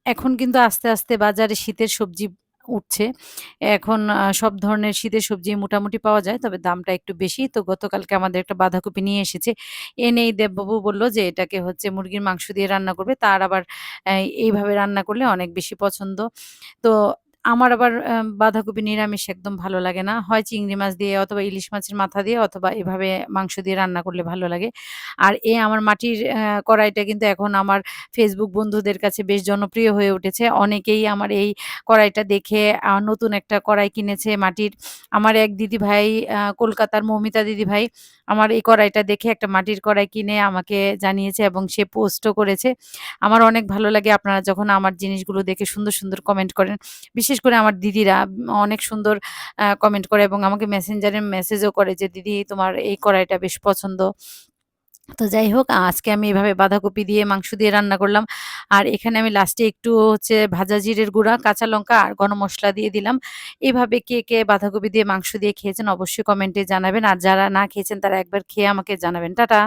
এখন কিন্তু আস্তে, আস্তে বাজারে শীতের সবজি উঠছে। এখন সব ধরনের শীতের সবজি মোটামুটি পাওয়া যায়। তবে দামটা একটু বেশি। তো গতকালকে আমাদের একটা বাঁধাকপি নিয়ে এসেছে। এনেই দেববাবু বলল যে, "এটাকে হচ্ছে মুরগির মাংস দিয়ে রান্না করবে।" তার আবার এইভাবে রান্না করলে অনেক বেশি পছন্দ। তো আমার আবার বাঁধাকপি নিরামিষ একদম ভালো লাগে না। হয় চিংড়ি মাছ দিয়ে অথবা ইলিশ মাছের মাথা দিয়ে অথবা এভাবে মাংস দিয়ে রান্না করলে ভালো লাগে। আর আমার মাটির কড়াইটা কিন্তু এখন আমার Facebook বন্ধুদের কাছে বেশ জনপ্রিয় হয়ে উঠেছে। অনেকেই আমার এই কড়াইটা দেখে নতুন একটা কড়াই কিনেছে মাটির। আমার এক দিদিভাই কলকাতার মৌমিতা দিদিভাই আমার এই কড়াইটা দেখে একটা মাটির কড়াই কিনে আমাকে জানিয়েছে এবং সে পোস্টও করেছে। আমার অনেক ভালো লাগে আপনারা যখন আমার জিনিসগুলো দেখে সুন্দর, সুন্দর কমেন্ট করেন। বিশেষ করে আমার দিদিরা অনেক সুন্দর কমেন্ট করে এবং আমাকে মেসেঞ্জারে মেসেজও করে যে, "দিদি তোমার এই কড়াইটা বেশ পছন্দ।" তো যাই হোক আজকে আমি এভাবে বাঁধাকপি দিয়ে মাংস দিয়ে রান্না করলাম। আর এখানে আমি লাস্টে একটু হচ্ছে ভাজা জিরের গুঁড়া, কাঁচা লঙ্কা আর গরম মসলা দিয়ে দিলাম। এভাবে কে, কে বাঁধাকপি দিয়ে মাংস দিয়ে খেয়েছেন অবশ্যই কমেন্টে জানাবেন। আর যারা না খেয়েছেন তারা একবার খেয়ে আমাকে জানাবেন। টাটা।